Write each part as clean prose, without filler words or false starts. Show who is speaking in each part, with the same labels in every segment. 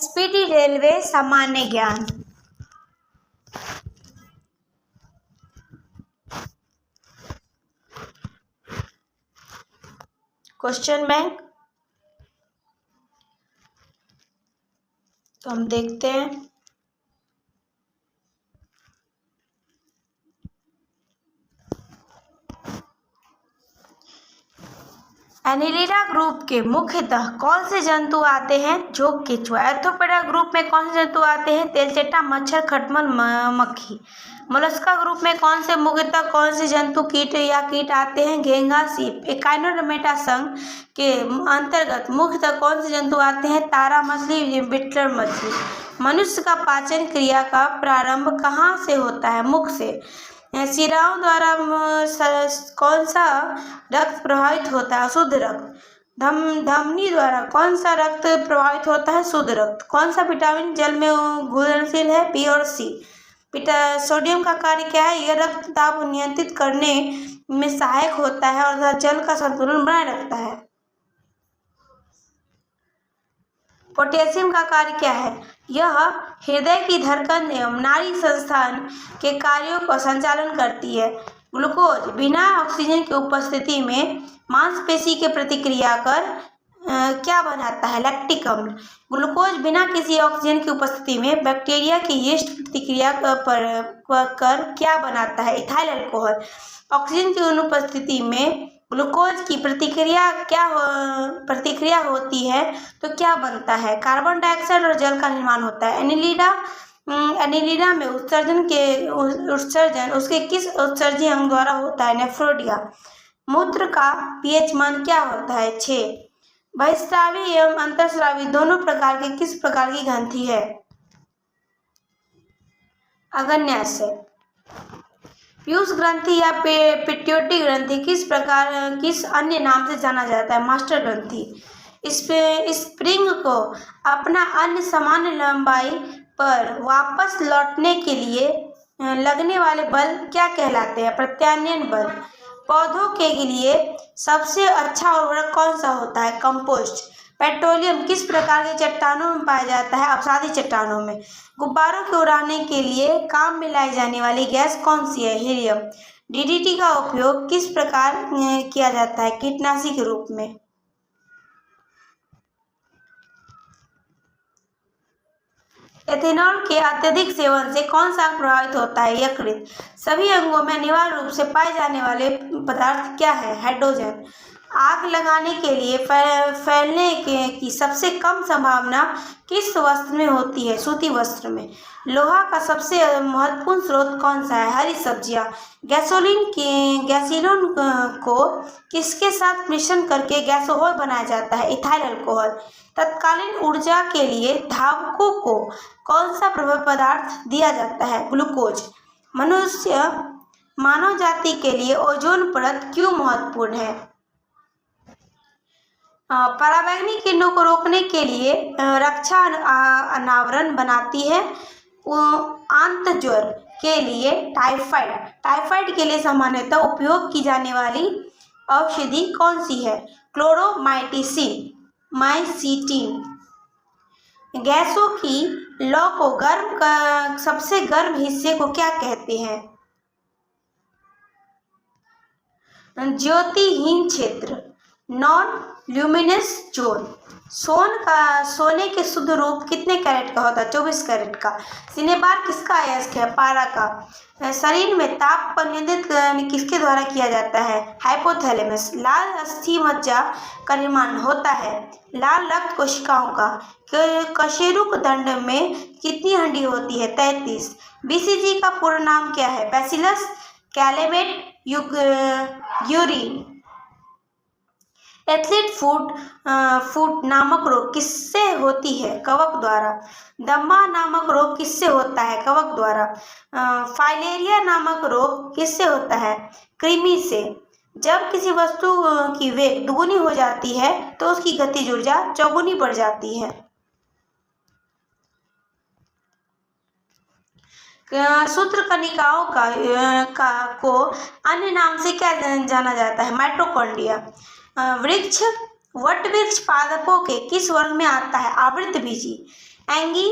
Speaker 1: Speedy railway सामान्य ज्ञान। Question bank तो हम देखते हैं। एनिलिडा ग्रुप के मुख्यतः कौन से जंतु आते हैं? जो केचुआ। आर्थ्रोपोडा ग्रुप में कौन से जंतु आते हैं? तेलचट्टा, मच्छर, खटमल, मक्खी। मोलस्का ग्रुप में मुख्यतः कौन से जंतु कीट आते हैं? घोंघा, सीप। एकाइनोडर्मेटा संघ के अंतर्गत मुख्यतः कौन से जंतु आते हैं? तारा मछली, बिटलर मछली। मनुष्य का पाचन क्रिया का प्रारंभ कहाँ से होता है? मुख से। शिराओं द्वारा कौन सा रक्त प्रवाहित होता है? शुद्ध रक्त। धमनी द्वारा कौन सा रक्त प्रवाहित होता है? शुद्ध रक्त। कौन सा विटामिन जल में घुलनशील है? बी और सी। सोडियम का कार्य क्या है? यह रक्त दाब को नियंत्रित करने में सहायक होता है और जल का संतुलन बनाए रखता है। पोटेशियम का कार्य क्या है? यह हृदय की धड़कन एवं नाड़ी संस्थान के कार्यों का संचालन करती है। ग्लूकोज बिना ऑक्सीजन की उपस्थिति में मांसपेशी के प्रतिक्रिया कर क्या बनाता है? लैक्टिक अम्ल। ग्लूकोज बिना किसी ऑक्सीजन की उपस्थिति में बैक्टीरिया की यीस्ट प्रतिक्रिया कर क्या बनाता है? Ethyl alcohol. ऑक्सीजन की अनुपस्थिति में ग्लूकोज की प्रतिक्रिया होती है तो क्या बनता है? कार्बन डाइऑक्साइड और जल का निर्माण होता है। एनिलिडा में उत्सर्जन उसके किस उत्सर्जी अंग द्वारा होता है? नेफ्रोडिया। मूत्र का पीएच मान क्या होता है? 6। बहिस्रावी एवं अंतःस्रावी दोनों प्रकार के किस प्रकार की ग्रंथि है? अग्न्याशय। पीयूष ग्रंथि या पिट्यूटरी ग्रंथि किस अन्य नाम से जाना जाता है? मास्टर ग्रंथि। स्प्रिंग को अपना अन्य सामान्य लंबाई पर वापस लौटने के लिए लगने वाले बल क्या कहलाते हैं? प्रत्यानयन बल। पौधों के लिए सबसे अच्छा उर्वरक कौन सा होता है? कंपोस्ट। पेट्रोलियम किस प्रकार के चट्टानों में पाया जाता है? अपसादी चट्टानों में। गुब्बारों को उड़ाने के लिए काम में लाई जाने वाली गैस कौन सी है? हीलियम। डीडीटी का उपयोग किस प्रकार किया जाता है? कीटनाशी के रूप में। एथेनॉल के अत्यधिक सेवन से कौन सा अंग प्रभावित होता है? यकृत। सभी अंगों में अनिवार्य रूप से पाए जाने वाले पदार्थ क्या है? हाइड्रोजन। आग लगाने के लिए फैलने की सबसे कम संभावना किस वस्त्र में होती है? सूती वस्त्र में। लोहा का सबसे महत्वपूर्ण स्रोत कौन सा है? हरी सब्जियां। गैसोलीन को किसके साथ मिश्रण करके गैसोहॉल बनाया जाता है? Ethyl alcohol. तत्कालीन ऊर्जा के लिए धावकों को कौन सा प्रभावी पदार्थ दिया जाता है? ग्लूकोज। मानव जाति के लिए ओजोन परत क्यों महत्वपूर्ण है? पराबैंगनी किरणों को रोकने के लिए रक्षा अनावरण बनाती है। आंतज्वर के लिए टाइफाइड के लिए सामान्यतः उपयोग की जाने वाली औषधि कौन सी है? क्लोरोमाइसिन। गैसों की लौ को सबसे गर्म हिस्से को क्या कहते हैं? ज्योतिहीन क्षेत्र। Non luminous zone. सोने के शुद्ध रूप कितने कैरेट का होता है? 24 कैरेट का। सिनेबार किसका अयस्क है? पारा का। शरीर में ताप पर नियंत्रित किसके द्वारा किया जाता है? हाइपोथैलेमस। लाल अस्थि मज्जा का निर्माण होता है लाल रक्त कोशिकाओं का। कशेरुक दंड में कितनी हड्डी होती है? 33। बीसीजी का पूर्ण नाम क्या है? Bacillus Calmette Guerin. Athlete foot नामक रोग किससे होती है? कवक द्वारा। दमा नामक रोग किससे होता है? कवक द्वारा। फाइलेरिया नामक रोग किससे होता है? कृमि से। जब किसी वस्तु की वेग दुगुनी हो जाती है तो उसकी गतिज ऊर्जा चौगुनी बढ़ जाती है। सूत्रकणिकाओं को अन्य नाम से क्या जाना जाता है? माइटोकॉन्ड्रिया। वृक्ष वट वृक्ष पादपों के किस वर्ग में आता है? आवृतबीजी, angry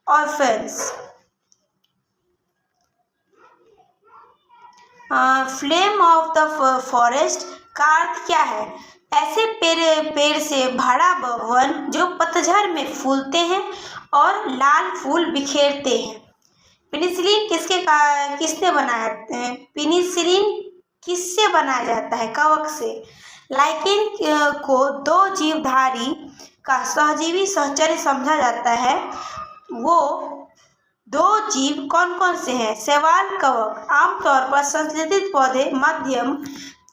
Speaker 1: ऑर्फेन्स। Flame of the forest का अर्थ क्या है? ऐसे पेड़ से भरा वन जो पतझड़ में फूलते हैं और लाल फूल बिखेरते हैं। पेनिसिलिन किसने बनाया? पेनिसिलिन किससे बनाया जाता है? कवक से। लाइकेन को दो जीवधारी का सहजीवी सहचर्य समझा जाता है। वो दो जीव कौन कौन से हैं? शैवाल, कवक। आमतौर पर संश्लेषित पौधे मध्यम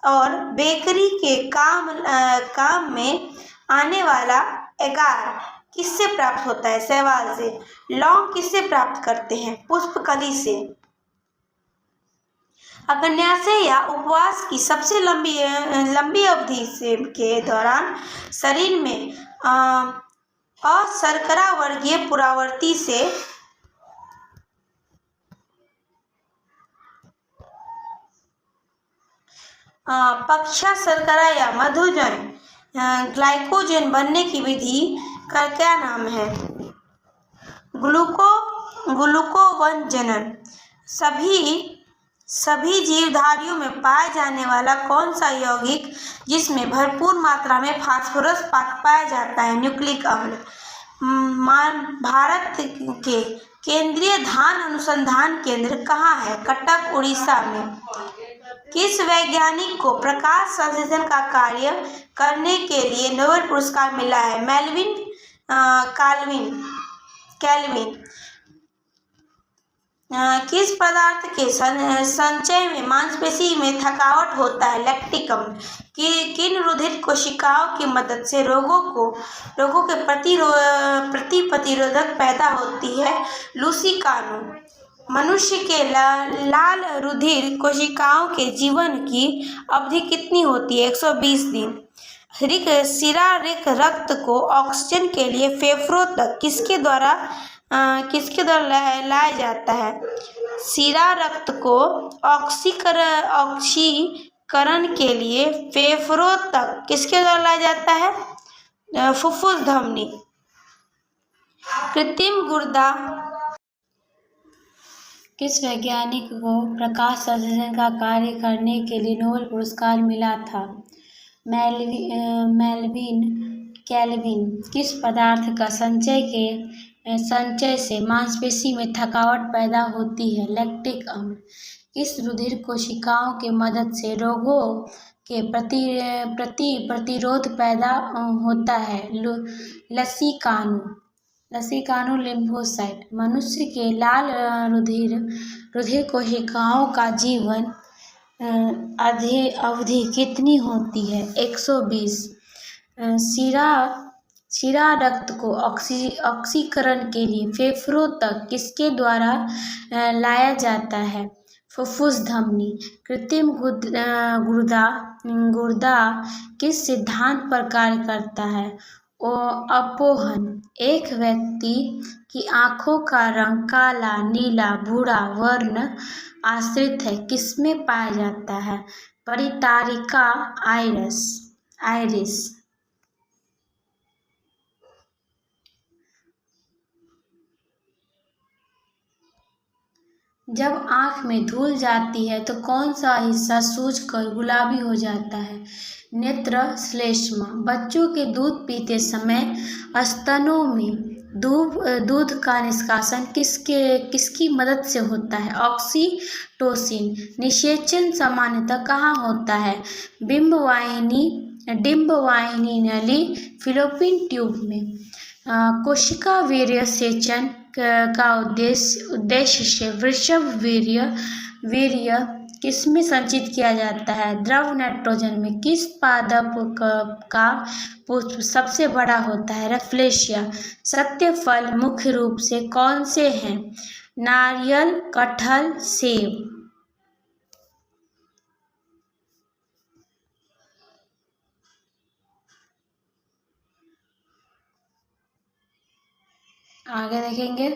Speaker 1: और बेकरी के काम में आने वाला एगार किससे प्राप्त होता है? शैवाल से। लौंग किससे प्राप्त करते हैं? पुष्पकली से। अग्न्याशय या उपवास की सबसे लंबी अवधि के दौरान शरीर में अशर्करा वर्गीय पुरावर्ती से पक्षा शर्करा या मधुजन ग्लाइकोजन बनने की विधि का क्या नाम है? ग्लूकोवंजनन। सभी जीवधारियों में पाया जाने वाला कौन सा यौगिक जिसमें भरपूर मात्रा में फास्फोरस पाया जाता है? न्यूक्लिक अम्ल। भारत के केंद्रीय धान अनुसंधान केंद्र कहाँ है? कटक, उड़ीसा में। किस वैज्ञानिक को प्रकाश संश्लेषण का कार्य करने के लिए नोबेल पुरस्कार मिला है? Melvin Calvin. किस पदार्थ के संचय में मांसपेशी में थकावट होता है? लैक्टिक अम्ल। किन रुधिर कोशिकाओं की मदद से रोगों के प्रति प्रतिरोधक पैदा होती है? लूसीकानू। मनुष्य के लाल रुधिर कोशिकाओं के जीवन की अवधि कितनी होती है? 120 दिन। सिरा रक्त को ऑक्सीजन के लिए फेफड़ों तक किसके द्वारा लाया जाता है? सिरा रक्त को ऑक्सीकरण के लिए फेफड़ों तक किसके द्वारा लाया जाता है? फुफ्फुस धमनी। कृत्रिम गुर्दा किस वैज्ञानिक को प्रकाश संश्लेषण का कार्य करने के लिए नोबेल पुरस्कार मिला था? Melvin Calvin. किस पदार्थ का संचय से मांसपेशी में थकावट पैदा होती है? लैक्टिक अम्ल। किस रुधिर कोशिकाओं के मदद से रोगों के प्रति प्रतिरोध पैदा होता है? लसीकानू लिम्फोसाइट। मनुष्य के लाल रुधिर कोशिकाओं का जीवन अवधि कितनी होती है? 120। सिरा रक्त को ऑक्सीकरण के लिए फेफड़ों तक किसके द्वारा लाया जाता है? फुफ्फुस धमनी। कृत्रिम गुर्दा किस सिद्धांत पर कार्य करता है? अपोहन। एक व्यक्ति की आंखों का रंग काला, नीला, भूरा वर्ण आश्रित है किसमें पाया जाता है? परितारिका आइरिस। जब आँख में धूल जाती है तो कौन सा हिस्सा सूजकर गुलाबी हो जाता है? नेत्र श्लेष्मा। बच्चों के दूध पीते समय स्तनों में दूध का निष्कासन किसकी मदद से होता है? ऑक्सीटोसिन। निषेचन सामान्यतः कहाँ होता है? डिंबवाहिनी नली फैलोपियन ट्यूब में। कोशिका वीर्य सेचन का उद्देश्य से वृषभ वीर्य किसमें संचित किया जाता है? द्रव नाइट्रोजन में। किस पादप का पुष्प सबसे बड़ा होता है? रफलेशिया। सत्य फल मुख्य रूप से कौन से हैं? नारियल, कटहल, सेब। आगे देखेंगे।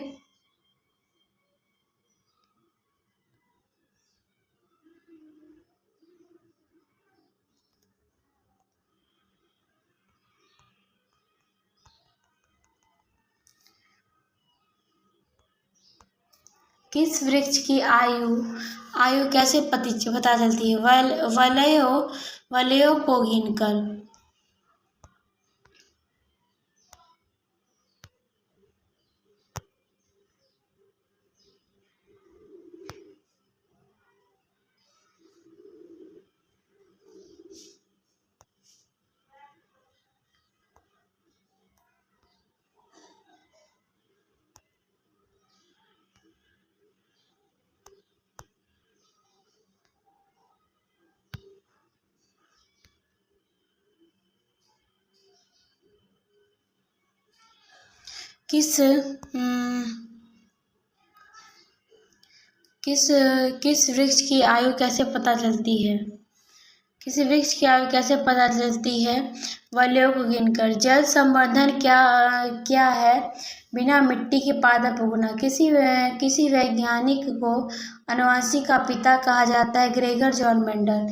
Speaker 1: किस वृक्ष की आयु आयु कैसे पता चलती है? वलयों को गिनकर। किस किस किस वृक्ष की आयु कैसे पता चलती है? किसी वृक्ष की आयु कैसे पता चलती है? वलयों को गिनकर। जल संवर्धन क्या क्या है? बिना मिट्टी के पादप उगना। किसी वैज्ञानिक को आनुवंशिकी का पिता कहा जाता है? Gregor John Mendel.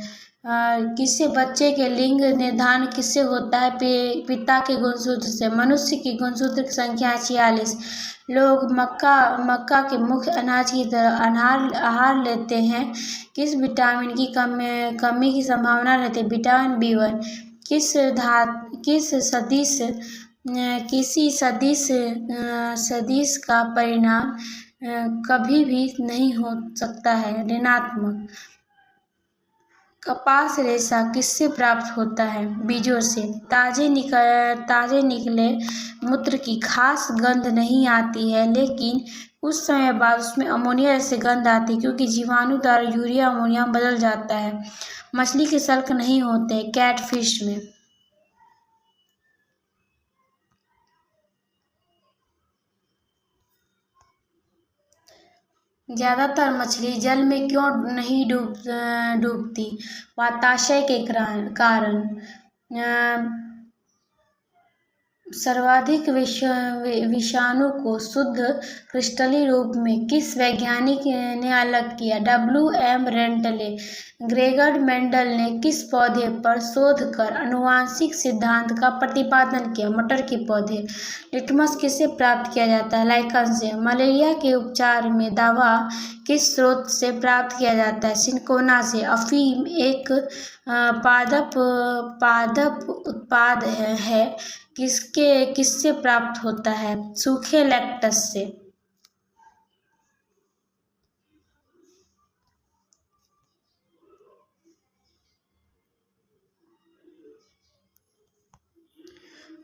Speaker 1: किसी बच्चे के लिंग निर्धारण किससे होता है? पिता के गुणसूत्र से। मनुष्य की गुणसूत्र की संख्या 46। लोग मक्का के मुख्य अनाज की तरह आहार लेते हैं। किस विटामिन की कमी की संभावना रहती है? Vitamin B1। किसी सदिश का परिणाम कभी भी नहीं हो सकता है ऋणात्मक। कपास रेशा किससे प्राप्त होता है? बीजों से। ताजे निकले मूत्र की खास गंध नहीं आती है, लेकिन कुछ समय बाद उसमें अमोनिया जैसी गंध आती है, क्योंकि जीवाणु द्वारा यूरिया अमोनिया बदल जाता है। मछली के सल्क नहीं होते कैटफिश में। ज्यादातर मछली जल में क्यों नहीं डूबती? वाताशय के कारण। सर्वाधिक विषाणु को शुद्ध क्रिस्टलीय रूप में किस वैज्ञानिक ने अलग किया? W.M. रेंटले। ग्रेगर मेंडल ने किस पौधे पर शोध कर आनुवंशिक सिद्धांत का प्रतिपादन किया? मटर के पौधे। लिटमस किससे प्राप्त किया जाता है? लाइकन से। मलेरिया के उपचार में दवा किस स्रोत से प्राप्त किया जाता है? सिनकोना से। अफीम एक पादप उत्पाद है किससे प्राप्त होता है? सूखे लैक्टस से।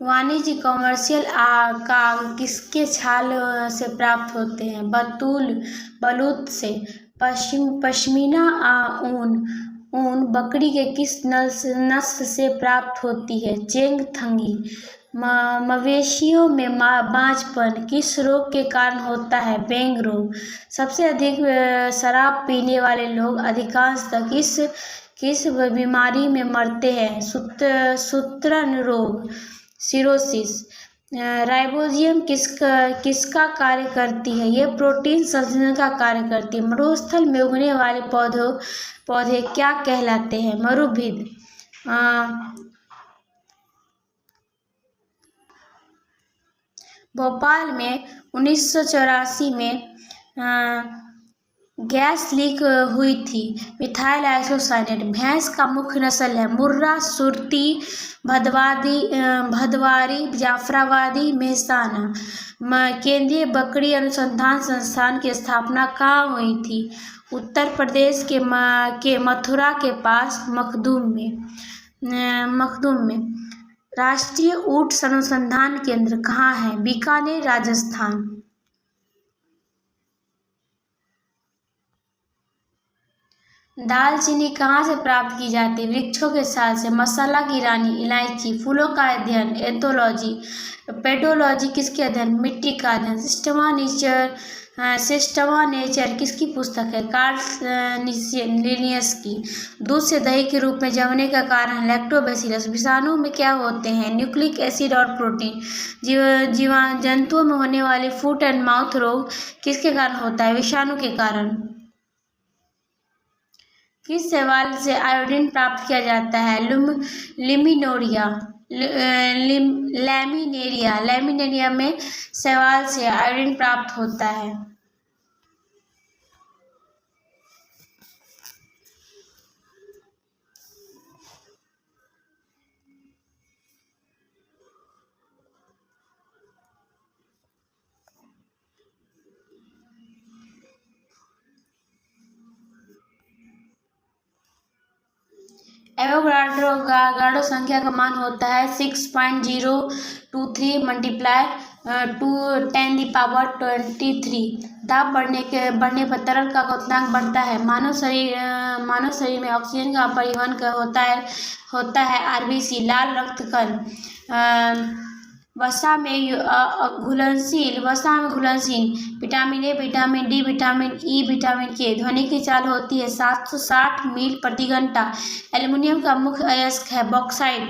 Speaker 1: वाणिज्य कमर्शियल काग किसके छाल से प्राप्त होते हैं? बलूत से। पश्मीना ऊन बकरी के किस नस्ल से प्राप्त होती है? चेंगथंगी। मवेशियों में बांझपन किस रोग के कारण होता है? बेंग रोग। सबसे अधिक शराब पीने वाले लोग अधिकांशतः किस बीमारी में मरते हैं? सूत्रण रोग, सिरोसिस। राइबोसोम किसका कार्य करती है? यह प्रोटीन संश्लेषण का कार्य करती है। मरुस्थल में उगने वाले पौधे क्या कहलाते हैं? मरुभिद। भोपाल में 1984 में गैस लीक हुई थी। Methyl isocyanate. भैंस का मुख्य नस्ल है? मुर्रा, सुरती, भदवारी, जाफराबादी, मेहसाना। केंद्रीय बकरी अनुसंधान संस्थान की स्थापना कहाँ हुई थी? उत्तर प्रदेश के मथुरा के पास मखदूम में। राष्ट्रीय ऊंट अनुसंधान केंद्र कहाँ है? बीकानेर, राजस्थान। दालचीनी कहाँ से प्राप्त की जाती है? वृक्षों के साल से। मसाला की रानी इलायची। फूलों का अध्ययन एथोलॉजी। पेडोलॉजी किसके अध्ययन? मिट्टी का अध्ययन। सिस्टमा नेचर किसकी पुस्तक है? कार्ल लिनियस की। दूध से दही के रूप में जमने का कारण लैक्टोबैसिलस। विषाणु में क्या होते हैं? न्यूक्लिक एसिड और प्रोटीन। जंतुओं में होने वाले फुट एंड माउथ रोग किसके कारण होता है? विषाणु के कारण। किस शैवाल से आयोडीन प्राप्त किया जाता है? लैमिनेरिया में शैवाल से आयोडीन प्राप्त होता है। एवोगाड्रो संख्या का मान होता है 6.023 मल्टीप्लाई 2 × 10⁻23। दाब बढ़ने पर तरल का क्वथनांक बढ़ता है। मानव शरीर में ऑक्सीजन का परिवहन होता है आरबीसी, लाल रक्त कण। वसा में घुलनशील vitamin A, vitamin D, vitamin E, vitamin के। ध्वनि की चाल होती है 760 मील प्रति घंटा। एल्युमिनियम का मुख्य अयस्क है बॉक्साइट।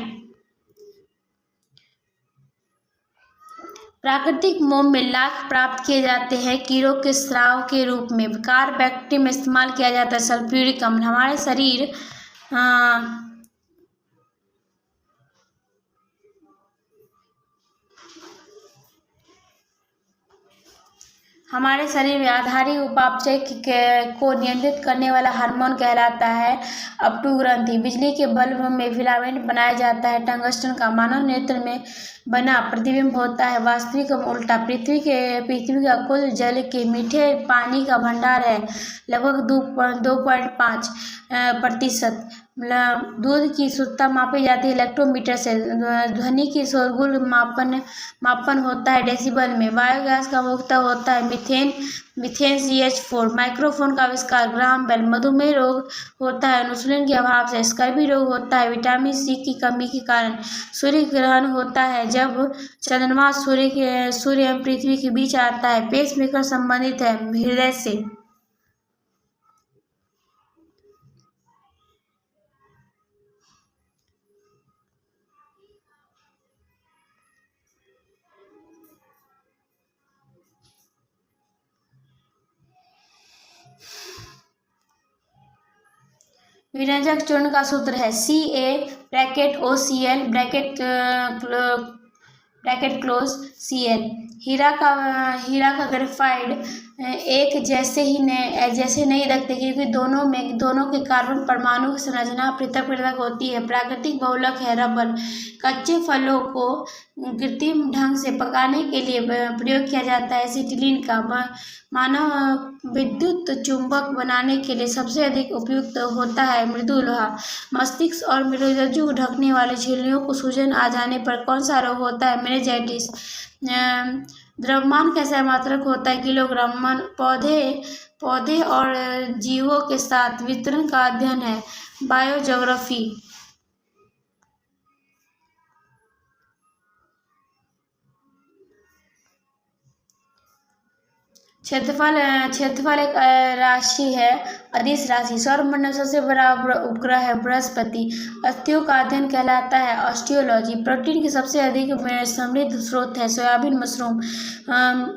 Speaker 1: प्राकृतिक मोम में लाख प्राप्त किए जाते हैं कीड़ों के स्राव के रूप में। कार फैक्ट्री में इस्तेमाल किया जाता है सल्फ्यूरिक अम्ल। हमारे शरीर में आधारी उपापचय को नियंत्रित करने वाला हार्मोन कहलाता है अपटू-ग्रंथि। बिजली के बल्ब में फिलामेंट बनाया जाता है टंगस्टन का। मानव नेत्र में बना प्रतिबिंब होता है वास्तविक उल्टा। पृथ्वी का कुल जल के मीठे पानी का भंडार है लगभग 2.5%। दूध की शुद्धता मापी जाती है इलेक्ट्रोमीटर से। ध्वनि की शोरगुल मापन होता है डेसिबल में। बायोगैस का मुख्यतः होता है मीथेन CH4। माइक्रोफोन का आविष्कार ग्राहम बेल। मधुमेह रोग होता है इंसुलिन के अभाव से। स्कर्वी रोग होता है विटामिन सी की कमी के कारण। सूर्य ग्रहण होता है जब चंद्रमा सूर्य एवं पृथ्वी के बीच आता है। पेसमेकर संबंधित है हृदय से। विरंजक चूर्ण का सूत्र है CaOCl ब्रैकेट क्लोज Cl। हीरा का ग्रेफाइट एक जैसे नहीं दिखते क्योंकि दोनों के कार्बन परमाणु की संरचना पृथक होती है। प्राकृतिक बहुलक है रबर। कच्चे फलों को कृत्रिम ढंग से पकाने के लिए प्रयोग किया जाता है एसिटिलीन का। मानव विद्युत चुंबक बनाने के लिए सबसे अधिक उपयुक्त होता है मृदु लोहा। मस्तिष्क और मेरुरज्जु को ढकने वाली झिल्लियों को सूजन आ जाने पर कौन सा रोग होता है मेनिंजाइटिस। द्रव्यमान कैसा मात्रक होता है किलोग्राम। पौधे और जीवों के साथ वितरण का अध्ययन है बायोज्योग्राफी। क्षेत्रफल एक राशि है अदिश राशि। सौरमंडल सबसे बड़ा उपग्रह है बृहस्पति। अस्थियों का अध्ययन कहलाता है ऑस्टियोलॉजी। प्रोटीन की सबसे अधिक समृद्ध स्रोत है सोयाबीन मशरूम।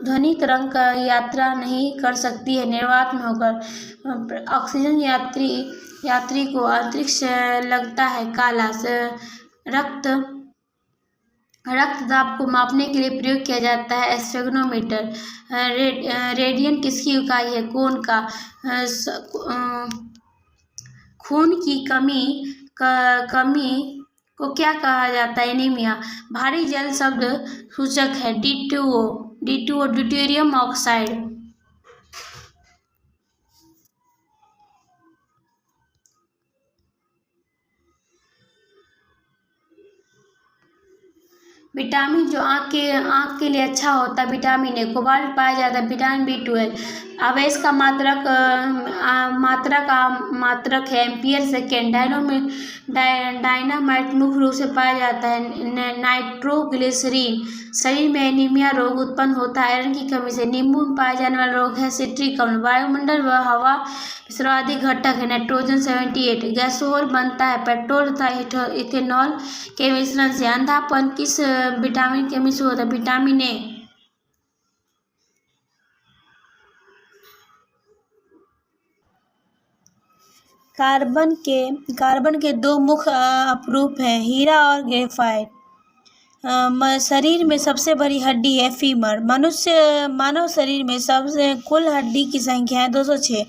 Speaker 1: ध्वनि तरंग का यात्रा नहीं कर सकती है निर्वात में होकर। ऑक्सीजन यात्री को अंतरिक्ष लगता है काला। रक्त दाब को मापने के लिए प्रयोग किया जाता है स्फेग्नोमीटर। रेडियन किसकी इकाई है कोण का। खून की कमी को क्या कहा जाता है एनीमिया। भारी जल शब्द सूचक है D2O ड्यूटेरियम ऑक्साइड। विटामिन जो आँख के लिए अच्छा होता है विटामिन ए। कोबाल्ट पाया जाता है विटामिन B12। आवेश का मात्रक है एम्पियर सेकेंड। डायनामाइट मुख्य रूप से पाया जाता है नाइट्रोग्लिसरीन। शरीर में एनीमिया रोग उत्पन्न होता है आयरन की कमी से। नींबू में पाया जाने वाला रोग है सिट्रिक अम्ल। वायुमंडल व हवा सर्वाधिक घटक है नाइट्रोजन 78। गैसोहॉल बनता है पेट्रोल तथा इथेनॉल के मिश्रण से। अंधापन किस विटामिन के मिश्रण होता है विटामिन ए। कार्बन के दो मुख्य अपरूप हैं हीरा और ग्रेफाइट। शरीर में सबसे बड़ी हड्डी है फीमर। मानव शरीर में सबसे कुल हड्डी की संख्या है 206।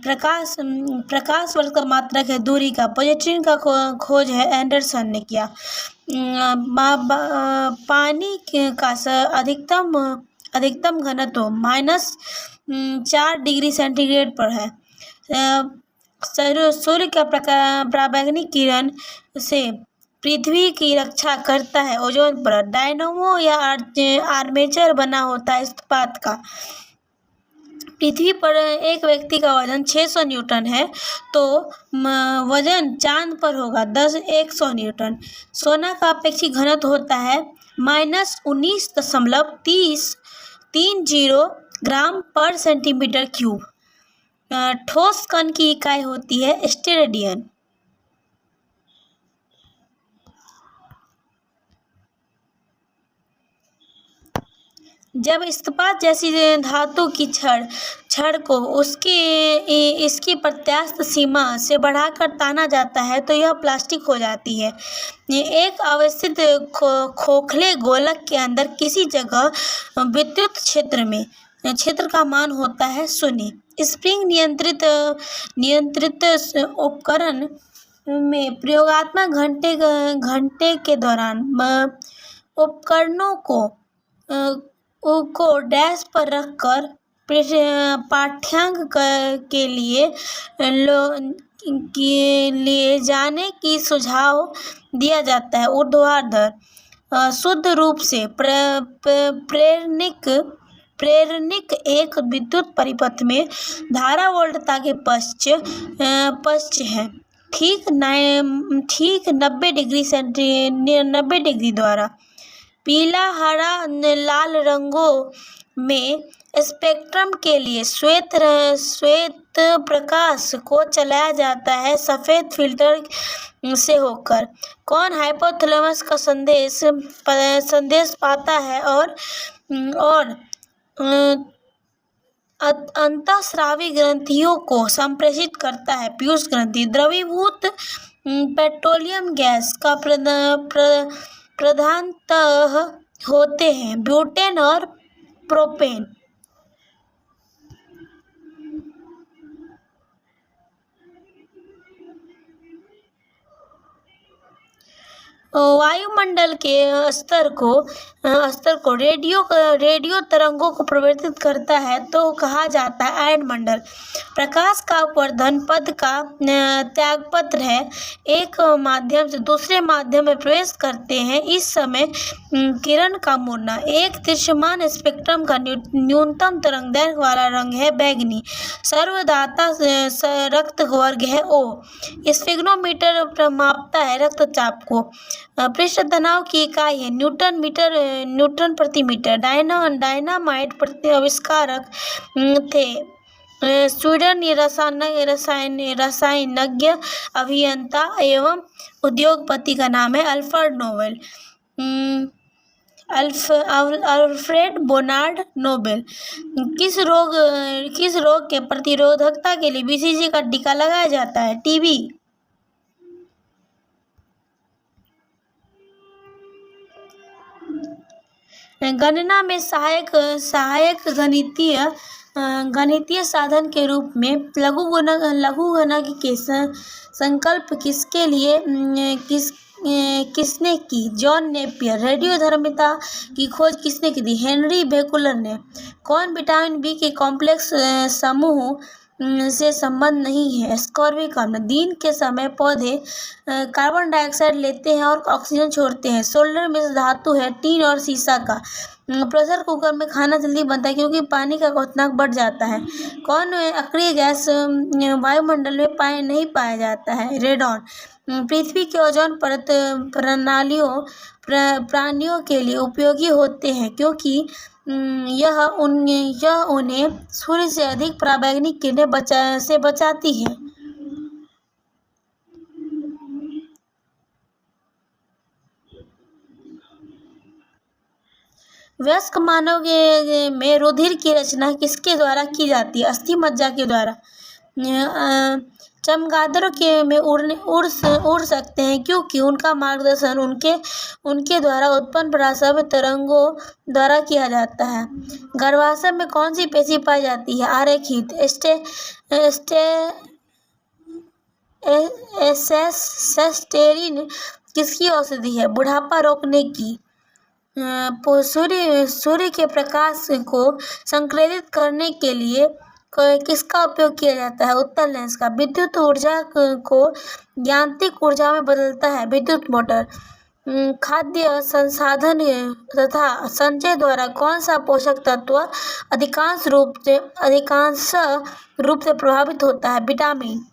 Speaker 1: प्रकाश वर्ष का मात्रक है दूरी का। पॉजिट्रॉन का खोज है एंडरसन ने किया। पानी का अधिकतम घनत्व -4 डिग्री सेंटीग्रेड पर है। सूर्य का पराबैंगनी किरण से पृथ्वी की रक्षा करता है। ओजोन परत डायनामो या आर्मेचर बना होता है इस्पात का। पृथ्वी पर एक व्यक्ति का वजन 600 न्यूटन है तो वजन चांद पर होगा 100 न्यूटन। सोना का अपेक्षित घनत्व होता है -19.30 ग्राम पर सेंटीमीटर क्यूब। ठोस कण की इकाई होती है स्टेरेडियन। जब इस्पात जैसी धातु की छड़ को इसकी प्रत्यास्थ सीमा से बढ़ाकर ताना जाता है तो यह प्लास्टिक हो जाती है। एक अवस्थित खोखले गोलक के अंदर किसी जगह विद्युत क्षेत्र का मान होता है 0। स्प्रिंग नियंत्रित उपकरण में प्रयोगात्मक घंटे के दौरान उपकरणों को डैश पर रखकर पाठ्यांक के लिए जाने की सुझाव दिया जाता है। ऊर्ध्वाधर शुद्ध रूप से प्रेरणिक एक विद्युत परिपथ में धारा वोल्टता के पश्च है ठीक 90 डिग्री द्वारा। पीला, हरा, लाल रंगों में स्पेक्ट्रम के लिए श्वेत प्रकाश को चलाया जाता है सफ़ेद फिल्टर से होकर। कौन हाइपोथैलेमस का संदेश पाता है और अंतःस्रावी ग्रंथियों को संप्रेषित करता है? पीयूष ग्रंथि। द्रवीभूत पेट्रोलियम गैस का प्रधानतः होते हैं ब्यूटेन और प्रोपेन। वायुमंडल के स्तर को रेडियो तरंगों को प्रवर्तित करता है तो कहा जाता है आयन मंडल। प्रकाश का अपवर्धन पद का त्यागपत्र है। एक माध्यम से दूसरे माध्यम में प्रवेश करते हैं इस समय किरण का मुड़ना। एक दृश्यमान स्पेक्ट्रम का न्यूनतम तरंगदैर्घ्य वाला रंग है बैंगनी। सर्वदाता रक्त वर्ग है O। स्फिग्नोमीटर मापता है रक्तचाप को। पृष्ठ तनाव की इकाई है न्यूटन प्रति मीटर। डायनामाइट आविष्कारक थे स्वीडन रसायनज्ञ अभियंता एवं उद्योगपति का नाम है अल्फ्रेड बोनार्ड नोबेल। किस रोग के प्रतिरोधकता के लिए BCG का टीका लगाया जाता है? TB। गणना में सहायक गणितीय साधन के रूप में लघुगणक के संकल्प किसने की? John Napier. रेडियोधर्मिता की खोज किसने की थी? हेनरी बेकुलर ने। कौन विटामिन B के कॉम्प्लेक्स समूह से संबंध नहीं है? स्कॉर्बिक अम्ल। दिन के समय पौधे कार्बन डाइऑक्साइड लेते हैं और ऑक्सीजन छोड़ते हैं। सोल्डर मिश्र धातु है टीन और सीसा का। प्रेशर कुकर में खाना जल्दी बनता है क्योंकि पानी का क्वथनांक बढ़ जाता है। कौन अक्रिय गैस वायुमंडल में नहीं पाया जाता है? रेडॉन। पृथ्वी के ओजोन परत प्राणियों के लिए उपयोगी होते हैं क्योंकि यह उन्हें सूर्य से अधिक पराबैंगनी किरणें से बचाती है। वयस्क मानव में रुधिर की रचना किसके द्वारा की जाती है? अस्थि मज्जा के द्वारा। चमगादड़ों में उड़ सकते हैं क्योंकि उनका मार्गदर्शन उनके द्वारा उत्पन्न प्रसव तरंगों द्वारा किया जाता है। गर्भाशय में कौन सी पेशी पाई जाती है? आरेखित। एसेस्टेरिन किसकी औषधि है? बुढ़ापा रोकने की। सूर्य के प्रकाश को संक्रामित करने के लिए किसका उपयोग किया जाता है? उत्तर लेंस का। विद्युत ऊर्जा को यांत्रिक ऊर्जा में बदलता है विद्युत मोटर। खाद्य संसाधन तथा संचय द्वारा कौन सा पोषक तत्व अधिकांश रूप से प्रभावित होता है? विटामिन।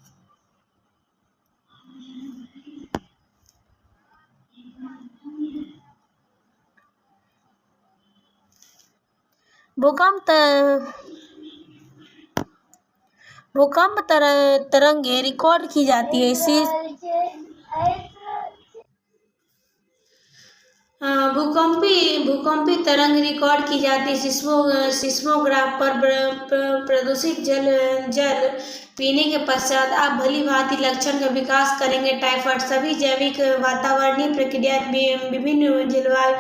Speaker 1: भूकंप तरंगे रिकॉर्ड की जाती है। इसी भूकंपी तरंग रिकॉर्ड की जाती है सिस्मोग्राफ पर। प्रदूषित जल पीने के पश्चात आप भली भांति लक्षण का विकास करेंगे। टाइफाइड। सभी जैविक वातावरणीय प्रक्रिया विभिन्न जलवायु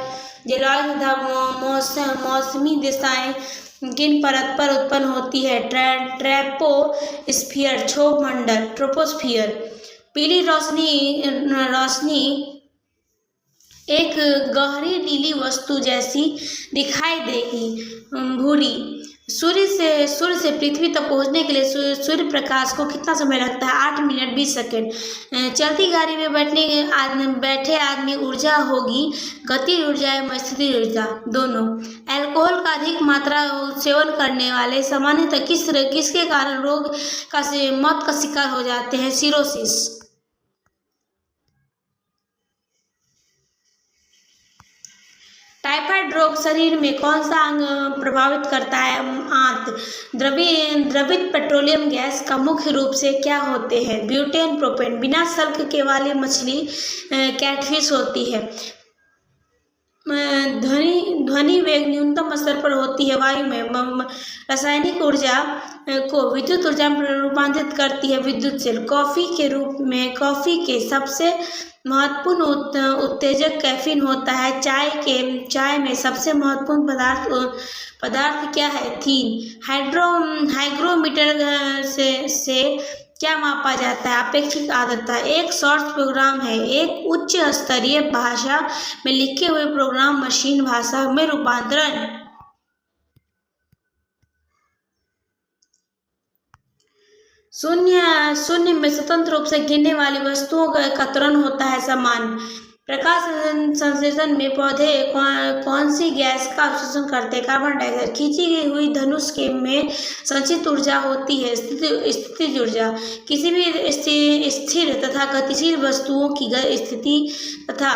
Speaker 1: तथा मौसमी दिशाएं किन परत पर उत्पन्न होती है? ट्रोपोस्फियर क्षोभ मंडल। ट्रोपोस्फियर। पीली रोशनी एक गहरी नीली वस्तु जैसी दिखाई देगी। भूरी। सूर्य से पृथ्वी तक पहुंचने के लिए सूर्य प्रकाश को कितना समय लगता है? 8 मिनट 20 सेकेंड। चलती गाड़ी में बैठे आदमी ऊर्जा होगी गति ऊर्जा एवं स्थिति ऊर्जा दोनों। अल्कोहल का अधिक मात्रा सेवन करने वाले सामान्यतः किसके कारण मौत का शिकार हो जाते हैं? सिरोसिस। टाइफाइड रोग शरीर में कौन सा अंग प्रभावित करता है? आंत। द्रवित पेट्रोलियम गैस का मुख्य रूप से क्या होते हैं? Butane, propane. बिना शल्क के वाली मछली कैटफिश होती है। ध्वनि वेग न्यूनतम स्तर पर होती है वायु में। रासायनिक ऊर्जा को विद्युत ऊर्जा में रूपांतरित करती है विद्युत सेल। कॉफी के सबसे महत्वपूर्ण उत्तेजक कैफीन होता है। चाय में सबसे महत्वपूर्ण पदार्थ क्या है? थीन। हाइग्रोमीटर से क्या मापा जाता है? अपेक्षित आर्द्रता। एक शॉर्ट प्रोग्राम है एक उच्च स्तरीय भाषा में लिखे हुए प्रोग्राम मशीन भाषा में रूपांतरण। शून्य में स्वतंत्र रूप से गिरने वाली वस्तुओं का त्वरण होता है समान। प्रकाश संश्लेषण में पौधे कौन सी गैस का अवशोषण करते हैं? Carbon dioxide. खींची गई हुई धनुष में संचित ऊर्जा होती है स्थितिज ऊर्जा। किसी भी स्थिर तथा गतिशील वस्तुओं की स्थिति तथा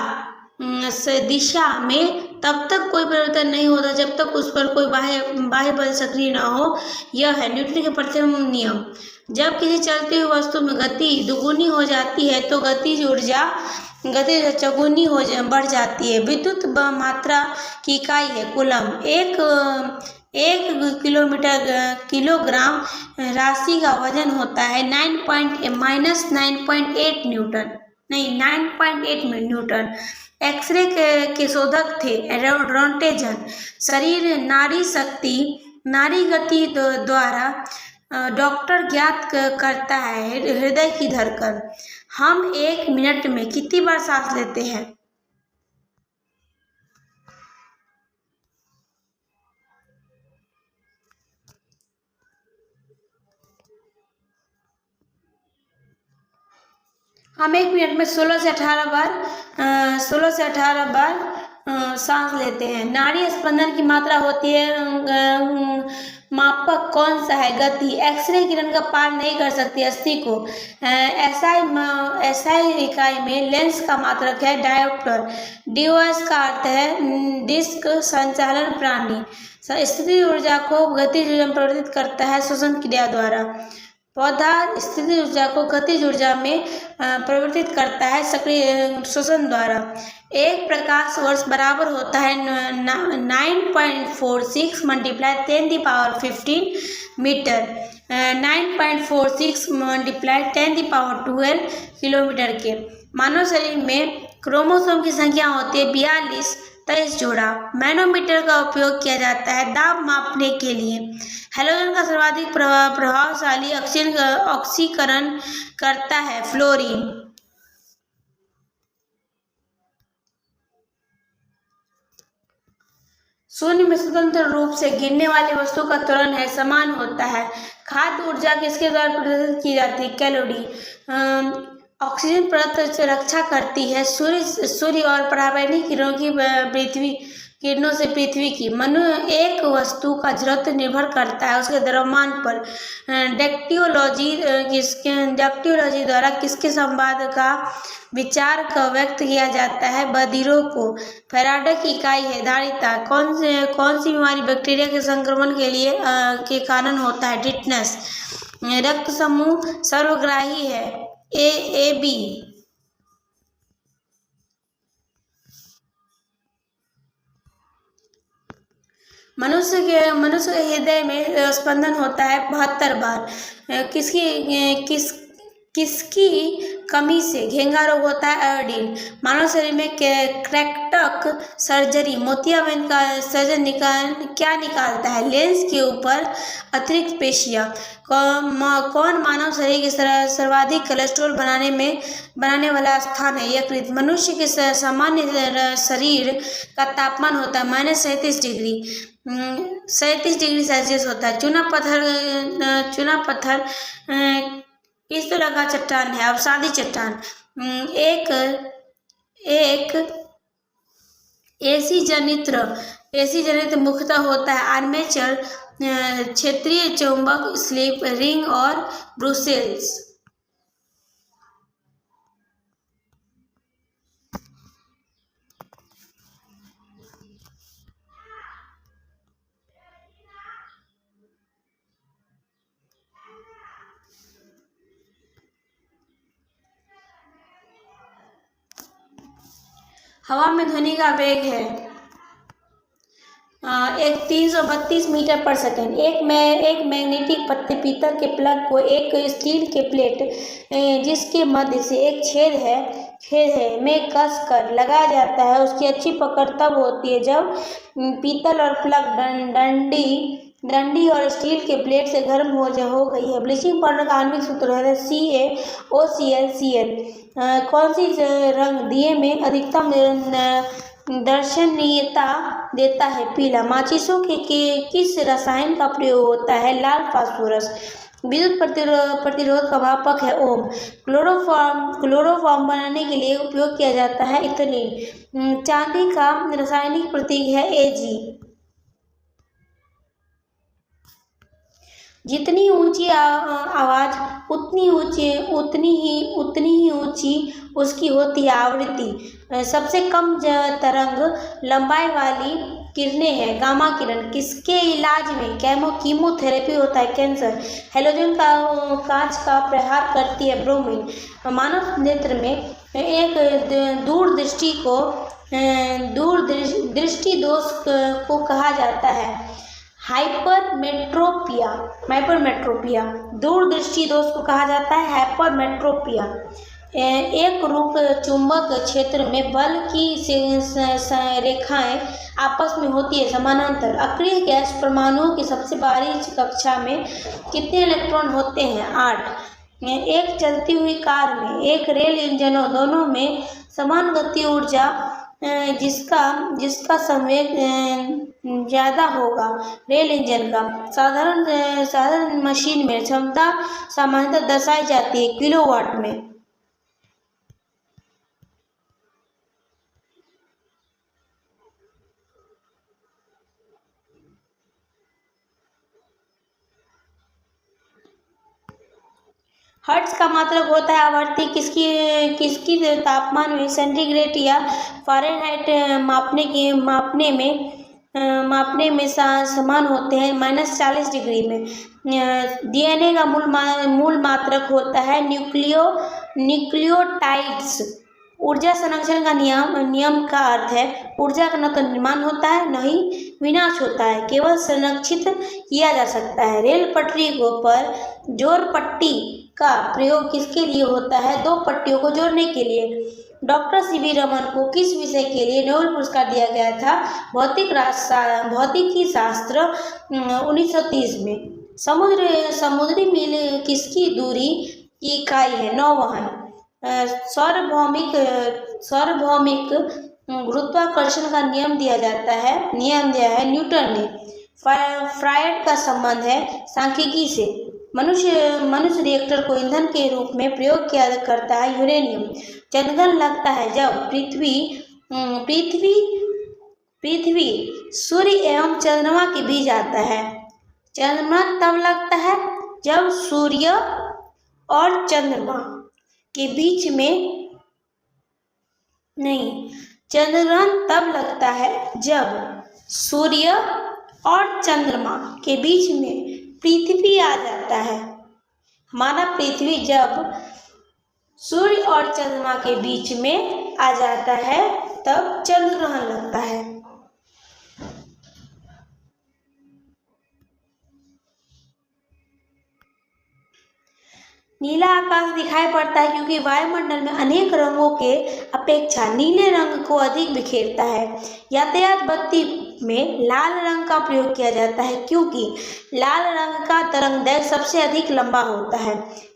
Speaker 1: दिशा में तब तक कोई परिवर्तन नहीं होता जब तक उस पर कोई बाह्य बल सक्रिय न हो। यह है न्यूटन के प्रथम नियम। जब किसी चलती हुई वस्तु में गति दुगुनी हो जाती है तो गतिज ऊर्जा चौगुनी बढ़ जाती है। विद्युत मात्रा की इकाई है कूलम। एक किलोग्राम राशि का वजन होता है 9.8 न्यूटन। एक्सरे के शोधक थे रोंटेजन। शरीर नाड़ी गति द्वारा डॉक्टर ज्ञात करता है हृदय की धड़कन। हम 1 मिनट में कितनी बार सांस लेते हैं? हम 1 मिनट में 16 से 18 बार सांस लेते हैं। नाड़ी स्पंदन की मात्रा होती है मापक कौन सा है? गति। एक्सरे किरण का पार नहीं कर सकती अस्थि को। एसआई इकाई में लेंस का मात्रक है डायोप्टर। डीओएस का अर्थ है डिस्क संचालन प्रणाली। स्थिति ऊर्जा को गतिज ऊर्जा में परिवर्तित करता है श्वसन क्रिया द्वारा। पौधा स्थिति ऊर्जा को गतिज ऊर्जा में परिवर्तित करता है सक्रिय श्वसन द्वारा। एक प्रकाश वर्ष बराबर होता है 9.46 × 10⁻15 मीटर। 9.46 × 10⁻12 किलोमीटर के। मानव शरीर में क्रोमोसोम की संख्या होती है 23 जोड़ा। मैनोमीटर का उपयोग किया जाता है दाब मापने के लिए। हैलोजन का सर्वाधिक प्रभावशाली ऑक्सीकरण करता है फ्लोरीन। शून्य में स्वतंत्र रूप से गिरने वाली वस्तु का त्वरण है समान होता है। खाद्य ऊर्जा किसके द्वारा प्रदर्शित की जाती है? कैलोरी। ऑक्सीजन परत से रक्षा करती है सूर्य और पराबैंगनी किरणों से पृथ्वी की। एक वस्तु का जड़त्व निर्भर करता है उसके द्रव्यमान पर। डेक्टियोलॉजी द्वारा किसके संवाद का विचार का व्यक्त किया जाता है? बधिरों को। फैराडे की इकाई है धारिता। कौन सी बीमारी बैक्टीरिया के संक्रमण के कारण होता है? टिटनेस। रक्त समूह सर्वग्राही है? A B. मनुष्य के हृदय में स्पंदन होता है 72 बार। किसकी कमी से घेंगा रोग होता है? आयोडीन। मानव शरीर में कैटरेक्ट सर्जरी मोतियाबिंद का सर्जन क्या निकालता है? लेंस के ऊपर अतिरिक्त पेशियां। कौन मानव शरीर के सर्वाधिक कोलेस्ट्रॉल बनाने वाला स्थान है? यकृत। मनुष्य के सामान्य शरीर का तापमान होता है -37 डिग्री 37 डिग्री सेल्सियस होता है। चूना पत्थर किस तरह का चट्टान है? अवसादी चट्टान। एक एसी जनित्र मुख्यतः होता है आर्मेचर, क्षेत्रीय चुंबक, स्लिप रिंग और ब्रुसेल्स। हवा में ध्वनि का वेग है एक 332 मीटर पर सेकेंड। एक मैग्नेटिक पीतल के प्लग को एक स्टील के प्लेट जिसके मध्य से एक छेद है में कस कर लगाया जाता है। उसकी अच्छी पकड़ तब होती है जब पीतल और प्लग डंडी और स्टील के प्लेट से गर्म हो गई है। ब्लीचिंग पाउडर का आणविक सूत्र है CaOCl। कौन सी रंग दिए में अधिकतम दर्शनीयता देता है? पीला। माचिसों के किस रसायन का प्रयोग होता है? लाल फास्फोरस। विद्युत प्रतिरोध का मापक है ओम। क्लोरोफॉर्म बनाने के लिए उपयोग किया जाता है इथेनॉल। चांदी का रासायनिक प्रतीक है Ag। जितनी ऊंची आवाज उतनी ही ऊंची उसकी होती है आवृत्ति। सबसे कम तरंग लंबाई वाली किरणें हैं गामा किरण। किसके इलाज में कीमोथेरेपी होता है? कैंसर। हैलोजन का कांच का प्रहार करती है ब्रोमीन। मानव नेत्र में एक दूरदृष्टि दोष को कहा जाता है हाइपरमेट्रोपिया। दूरदृष्टि दोष को कहा जाता है हाइपरमेट्रोपिया। एक रूप चुंबक क्षेत्र में बल की रेखाएं आपस में होती है समानांतर। अक्रिय गैस परमाणुओं की सबसे बाहरी कक्षा में कितने इलेक्ट्रॉन होते हैं? 8। एक चलती हुई कार में एक रेल इंजनों दोनों में समान गति ऊर्जा जिसका संवेग ज़्यादा होगा रेल इंजन का। साधारण मशीन में क्षमता सामान्यतः दर्शाई जाती है किलोवाट में। हर्ट्ज का मतलब होता है आवृत्ति। किसकी तापमान में सेंटीग्रेड या फ़ारेनहाइट मापने में समान होते हैं -40 डिग्री में। DNA का मूल मात्रक होता है न्यूक्लियोटाइड्स। ऊर्जा संरक्षण का नियम का अर्थ है ऊर्जा का न तो निर्माण होता है न ही विनाश होता है, केवल संरक्षित किया जा सकता है। रेल पटरी पर जोड़ पट्टी का प्रयोग किसके लिए होता है? दो पट्टियों को जोड़ने के लिए। Doctor C.V. रमन को किस विषय के लिए नोबेल पुरस्कार दिया गया था? भौतिकी शास्त्र 1930 में। समुद्री मील किसकी दूरी की इकाई है? नौवहन। सार्वभौमिक गुरुत्वाकर्षण का नियम दिया है न्यूटन ने। फ्रायड का संबंध है सांख्यिकी से। मनुष्य रिएक्टर को ईंधन के रूप में प्रयोग किया करता है। यूरेनियम चंद्रग्रहण लगता है जब पृथ्वी सूर्य एवं चंद्रमा के बीच आता है। चंद्रग्रहण तब लगता है जब सूर्य और चंद्रमा के बीच में चंद्रग्रहण तब लगता है जब सूर्य और चंद्रमा के बीच में पृथ्वी आ जाता है। हमारा पृथ्वी जब सूर्य और चंद्रमा के बीच में आ जाता है तब चंद्रग्रहण लगता है। नीला आकाश दिखाई पड़ता है क्योंकि वायुमंडल में अनेक रंगों के अपेक्षा नीले रंग को अधिक बिखेरता है। यातायात बत्ती में लाल रंग का प्रयोग किया जाता है क्योंकि लाल रंग का तरंगदैर्घ्य सबसे अधिक लंबा होता है।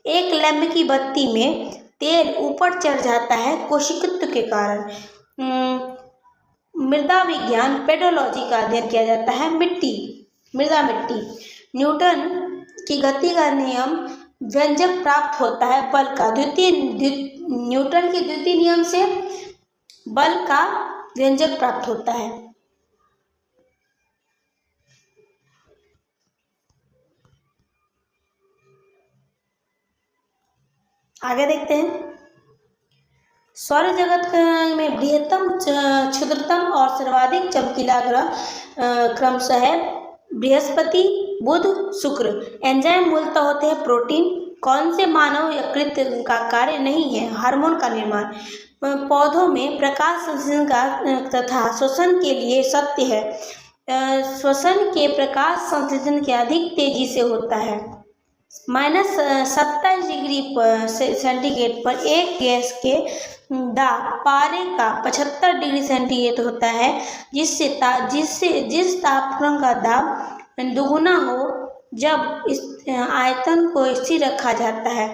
Speaker 1: एक लैंप की बत्ती में तेल ऊपर चढ़ जाता है कोशिकित्व के कारण। मृदा विज्ञान पेडोलॉजी का अध्ययन किया जाता है। मृदा मिट्टी न्यूटन की गति का नियम व्यंजक प्राप्त होता है बल का। न्यूटन के द्वितीय नियम से बल का व्यंजक प्राप्त होता है। आगे देखते हैं। सौर जगत में बृहत्तम, क्षुद्रतम और सर्वाधिक चमकीला ग्रह क्रमशः है बृहस्पति, बुध, शुक्र। एंजाइम मूलतः होते हैं प्रोटीन। कौन से मानव यकृत का कार्य नहीं है? हार्मोन का निर्माण। पौधों में प्रकाश संश्लेषण का तथा श्वसन के लिए सत्य है। श्वसन के प्रकाश संश्लेषण के अधिक तेजी से होता है। -27 डिग्री सेंटीग्रेड पर एक गैस के दाब पारे का 75 डिग्री सेंटीग्रेड होता है जिस तापक्रम का दाब दुगुना हो जब इस आयतन को स्थिर रखा जाता है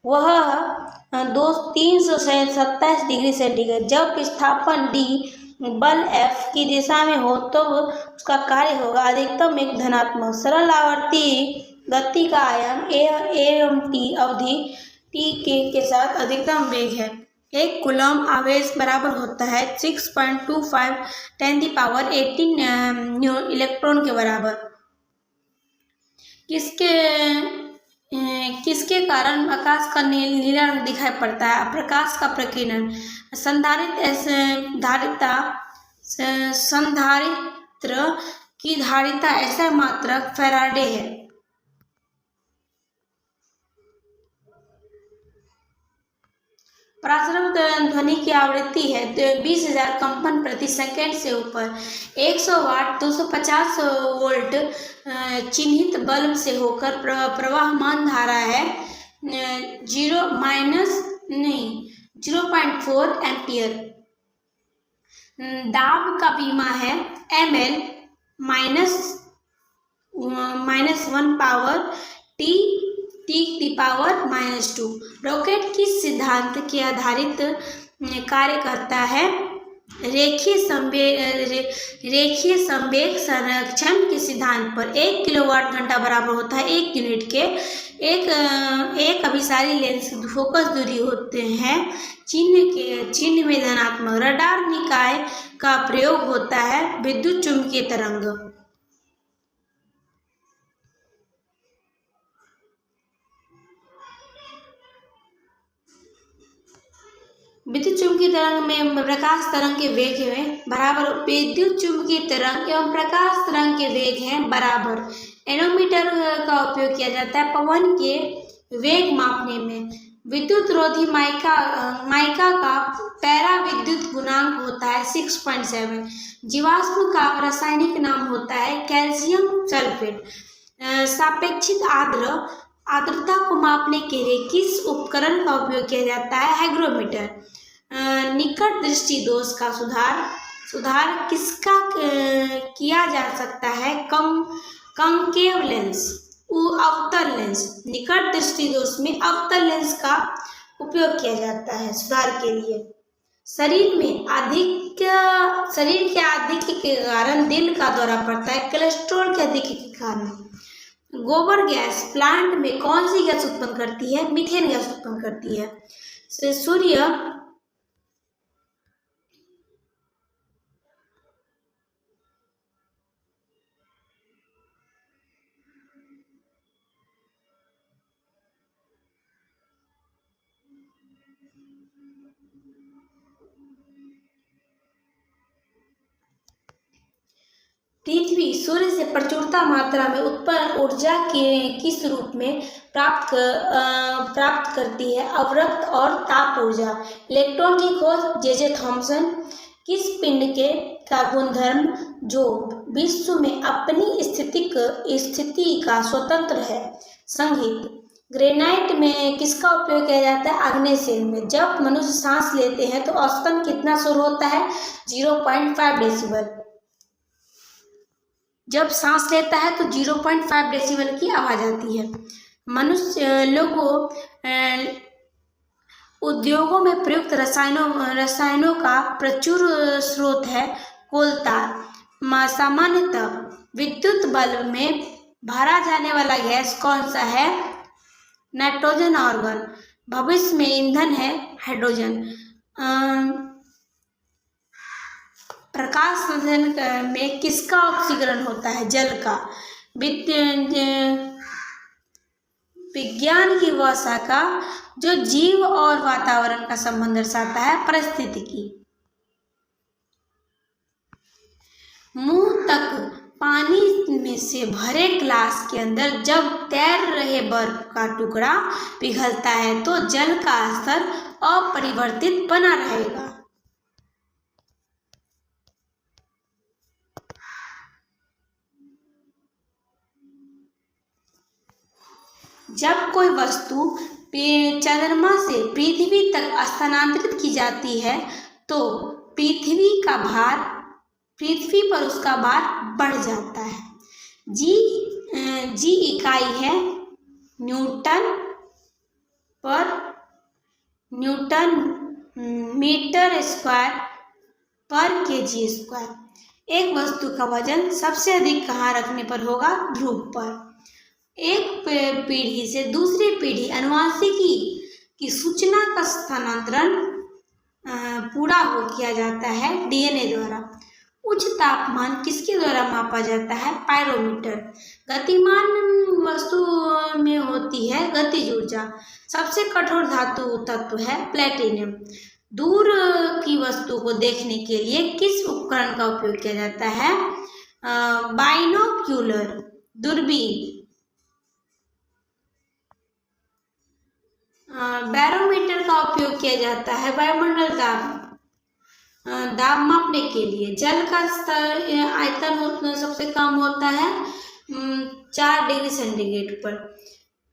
Speaker 1: वह 327 डिग्री सेंटीग्रेड। जब विस्थापन D बल F की दिशा में हो तो उसका कार्य होगा अधिकतम एक धनात्मक। सरल आवर्ती गति का आयाम एवं t अवधि t के साथ अधिकतम वेग है। एक कूलम्ब आवेश बराबर होता है 6.25 × 10⁻18 इलेक्ट्रॉन के बराबर। किसके कारण आकाश का नीला रंग दिखाई पड़ता है? प्रकाश का प्रकीर्णन। संधारित्र की धारिता ऐसा मात्रक फैराडे है। प्रारंभ ध्वनि की आवृत्ति है 20,000 कंपन प्रति सेकंड से ऊपर। 100 वाट 250 वोल्ट चिन्हित बल्ब से होकर प्रवाहमान धारा है 0.4 एम्पियर। दाब का बीमा है ml -1 पावर T⁻²। रॉकेट किस सिद्धांत के आधारित कार्य करता है? रेखीय संवेग संरक्षण के सिद्धांत पर। 1 किलोवाट घंटा बराबर होता है 1 यूनिट के। एक अभिसारी लेंस की फोकस दूरी होते हैं चिन्ह में धनात्मक। रडार निकाय का प्रयोग होता है विद्युत चुम्बकीय तरंग। विद्युत चुम्बकीय तरंग में प्रकाश तरंग के वेग हैं बराबर। विद्युत चुम्बकीय तरंग एवं प्रकाश तरंग के वेग हैं बराबर। एनोमीटर का उपयोग किया जाता है पवन के वेग मापने में। विद्युत रोधी माइका का पैरा विद्युत गुणांक होता है 6.7। जीवाश्म का रासायनिक नाम होता है कैल्शियम सल्फेट। सापेक्षिक आर्द्रता को मापने के लिए किस उपकरण का उपयोग किया जाता है? हाइग्रोमीटर। निकट दृष्टि दोष का सुधार किसका किया जा सकता है? कंकेव लेंस, अवतल लेंस। निकट दृष्टि दोष में अवतल लेंस का उपयोग किया जाता है सुधार के लिए। शरीर के अधिक के कारण दिल का दौरा पड़ता है कोलेस्ट्रॉल के अधिक के कारण। गोबर गैस प्लांट में कौन सी गैस उत्पन्न करती है? मीथेन गैस उत्पन्न करती है। सूर्य पृथ्वी सूर्य से प्रचुरता मात्रा में उत्पन्न ऊर्जा के किस रूप में प्राप्त करती है? अवरक्त और ताप ऊर्जा। इलेक्ट्रॉन की खोज जे थॉमसन। किस पिंड के का गुणधर्म जो विश्व में अपनी स्थिति का स्वतंत्र है? संगीत। ग्रेनाइट में किसका उपयोग किया जाता है? आग्नेय शिला में। जब मनुष्य सांस लेते हैं तो औसतन कितना शोर होता है? 0.5 डेसिबल। जब सांस लेता है तो 0.5 डेसिबल की आवाज आती है। मनुष्य लोगों उद्योगों में प्रयुक्त रसायनों का प्रचुर स्रोत है कोलता। सामान्यतः विद्युत बल्ब में भरा जाने वाला गैस कौन सा है? Nitrogen organ. भविष्य में ईंधन है हाइड्रोजन। प्रकाश संश्लेषण में किसका ऑक्सीकरण होता है? जल का। विज्ञान की वह शाखा जो जीव और वातावरण का संबंध दर्शाता है? पारिस्थितिकी। मुंह तक पानी में से भरे ग्लास के अंदर जब तैर रहे बर्फ का टुकड़ा पिघलता है तो जल का स्तर अपरिवर्तित बना रहेगा। जब कोई वस्तु चंद्रमा से पृथ्वी तक स्थानांतरित की जाती है तो पृथ्वी पर उसका भार बढ़ जाता है। जी इकाई है न्यूटन मीटर स्क्वायर पर केजी स्क्वायर। एक वस्तु का वजन सबसे अधिक कहाँ रखने पर होगा? ध्रुव पर। एक पीढ़ी से दूसरी पीढ़ी अनुवांशिकी की सूचना का स्थानांतरण पूरा किया जाता है डीएनए द्वारा। उच्च तापमान किसके द्वारा मापा जाता है? पायरोमीटर। गतिमान वस्तु में होती है गतिज ऊर्जा। सबसे कठोर धातु तत्व है प्लेटिनम। दूर की वस्तु को देखने के लिए किस उपकरण का उपयोग किया जाता है? बाइनोक्यूलर, दूरबीन। बैरोमीटर का उपयोग किया जाता है वायुमंडल दाब मापने के लिए। जल का आयतन सबसे कम होता है 4 डिग्री सेंटीग्रेड पर।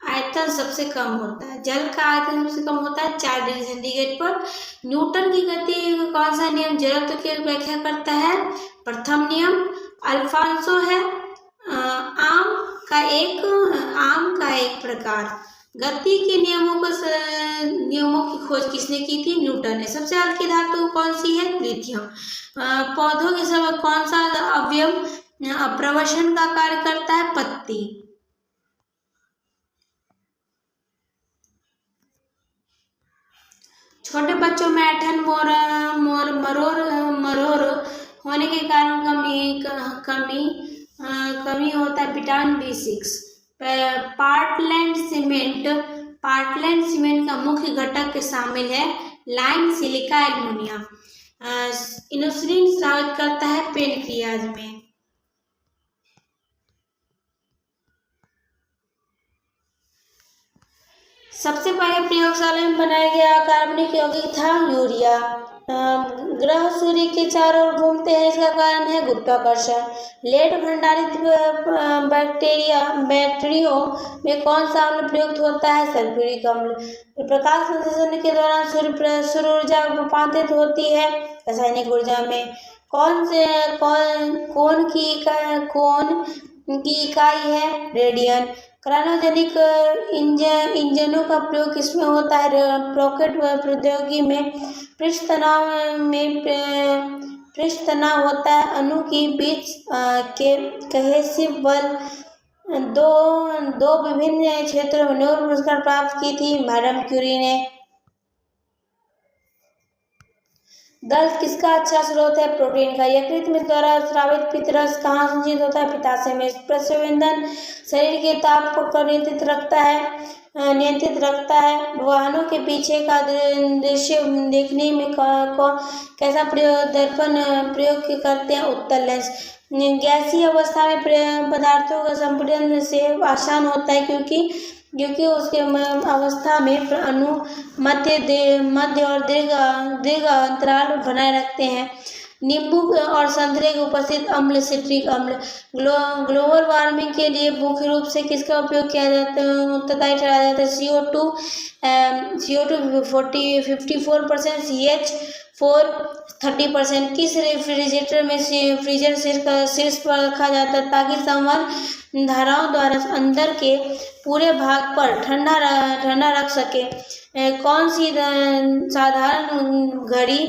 Speaker 1: आयतन सबसे कम होता है, जल का आयतन सबसे कम होता है 4 डिग्री सेंटीग्रेड पर। न्यूटन की गति कौन सा नियम जड़त्व की व्याख्या करता है? प्रथम नियम। अल्फांसो है आम का एक प्रकार। गति के नियमों की खोज किसने की थी? न्यूटन ने। सबसे हल्की धातु कौन सी है? लिथियम। पौधों के समय कौन सा अवयव प्रवसन का कार्य करता है? पत्ती। छोटे बच्चों में ऐंठन मरोड़ होने के कारण कमी होता है विटामिन B6। पार्टलैंड सीमेंट का मुख्य घटक शामिल है लाइम, सिलिका, एल्युमिनियम। इंसुलिन स्रावित करता है पेनक्रियाज में। सबसे पहले प्रयोगशाला में बनाया गया कार्बनिक यौगिक था यूरिया। ग्रह सूर्य के चारों ओर घूमते हैं, इसका कारण है गुरुत्वाकर्षण। लेड भंडारित बैक्टीरियों में कौन सा अम्ल प्रयुक्त होता है? सल्फ्यूरिक अम्ल। प्रकाश संश्लेषण के दौरान सूर्य ऊर्जा रूपांतरित होती है रासायनिक ऊर्जा में। कौन की इकाई है? रेडियन। क्रायोजेनिक इंजनों का प्रयोग किसमें होता है? रॉकेट प्रौद्योगिकी में। पृष्ठ तनाव होता है अणु के बीच के कहेसिव बल दो दो विभिन्न क्षेत्रों में नोबेल पुरस्कार प्राप्त की थी मैडम क्यूरी ने। दल्त किसका अच्छा स्रोत है? प्रोटीन का। यकृत में द्वारा स्रावित पित्तरस कहाँ संचित होता है? पित्ताशय में। प्रस्रवण शरीर के ताप को नियंत्रित रखता है। वाहनों के पीछे का दृश्य देखने में कैसा दर्पण प्रयोग करते हैं? उत्तल लेंस। गैसीय अवस्था में पदार्थों का संपीड़न से आसान होता है क्योंकि उसके अवस्था में अणु मध्य और दीर्घ अंतराल बनाए रखते हैं। नींबू और संतरे के उपस्थित अम्ल सिट्रिक अम्ल। ग्लोबल वार्मिंग के लिए मुख्य रूप से किसका उपयोग किया जाता है? उत्तरदायी ठहराया जाता है CO2 54%, CH4 30%। किस रेफ्रिजरेटर में फ्रीजर शीर्ष पर रखा जाता है ताकि संवहन धाराओं द्वारा अंदर के पूरे भाग पर ठंडा रख सके? कौन सी साधारण घड़ी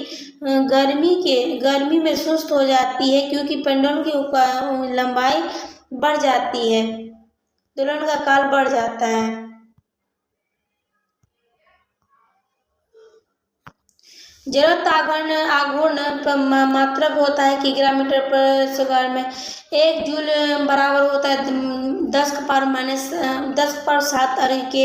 Speaker 1: गर्मी में सुस्त हो जाती है क्योंकि पेंडुलम की लंबाई बढ़ जाती है, दोलन का काल बढ़ जाता है। जरूरत आघूर्ण मात्रक होता है कि ग्रामीटर पर स्क्वायर में। 1 जूल बराबर होता है 10⁻⁷ अर्घ के।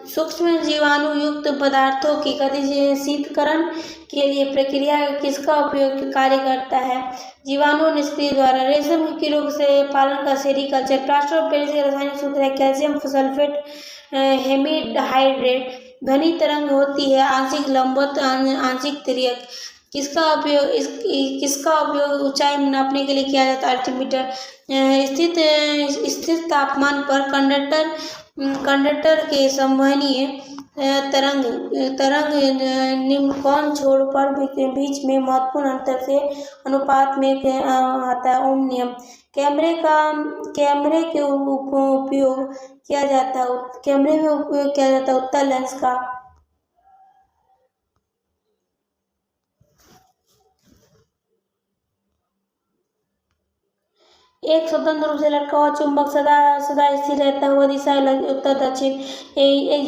Speaker 1: सूक्ष्म जीवाणु युक्त पदार्थों की गतिशीतकरण के लिए प्रक्रिया किसका उपयोग कार्य करता है? जीवाणु निष्क्रिय द्वारा। रेशम के कीड़ों से पालन का सेरीकल्चर। प्लास्टर ऑफ पेरिस का रासायनिक सूत्र है कैल्शियम सल्फेट हेमिडहाइड्रेट। ध्वनि तरंग होती है आंशिक लंबवत आंशिक तिर्यक। किसका उपयोग ऊंचाई नापने के लिए किया जाता है? अल्टीमीटर। स्थिर तापमान पर कंडक्टर के संवहनीय तरंग निम्न कोण छोर पर बीच में महत्वपूर्ण अंतर से अनुपात में आता है। ओम नियम। कैमरे के उपयोग किया जाता है उत्तल लेंस का। एक स्वतंत्र रूप से लटका हुआ चुंबक सदा स्थिर रहता हुआ दिशा उत्तर दक्षिण।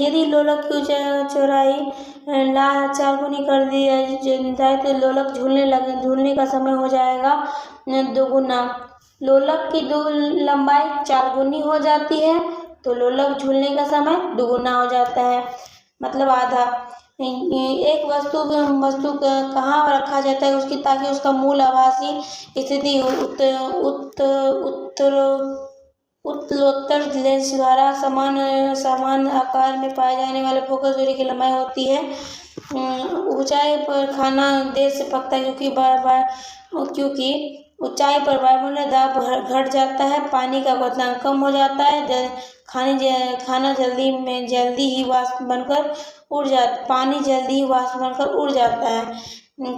Speaker 1: यदि लोलक की चौड़ाई 4 गुनी कर दी जाए तो लोलक झूलने का समय हो जाएगा 2 गुना। लोलक की लंबाई 4 गुनी हो जाती है तो लोलक झूलने का समय 2 गुना हो जाता है, मतलब आधा। एक वस्तु कहाँ रखा जाता है उसकी ताकि उसका मूल आभासी स्थिति उत्तरोत्तर लेंस द्वारा समान आकार में पाए जाने वाले फोकस दूरी की लंबाई होती है। ऊंचाई पर खाना देर से पकता है क्योंकि ऊंचाई पर वायुमंडलीय दाब घट जाता है, पानी का क्वथनांक कम हो जाता है, खाना जल्दी ही वाष्प बनकर उड़ जाता है।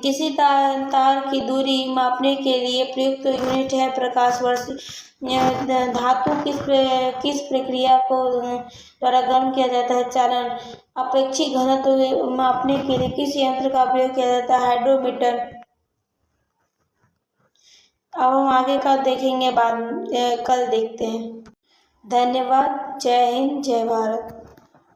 Speaker 1: किसी तार की दूरी मापने के लिए प्रयुक्त यूनिट है प्रकाश वर्ष। धातु किस प्रक्रिया को द्वारा गर्म किया जाता है? चालन। अपेक्षित घनत्व मापने के लिए किस यंत्र का प्रयोग किया जाता है? हाइड्रोमीटर। अब हम आगे का देखेंगे कल देखते हैं। धन्यवाद। जय हिंद, जय भारत।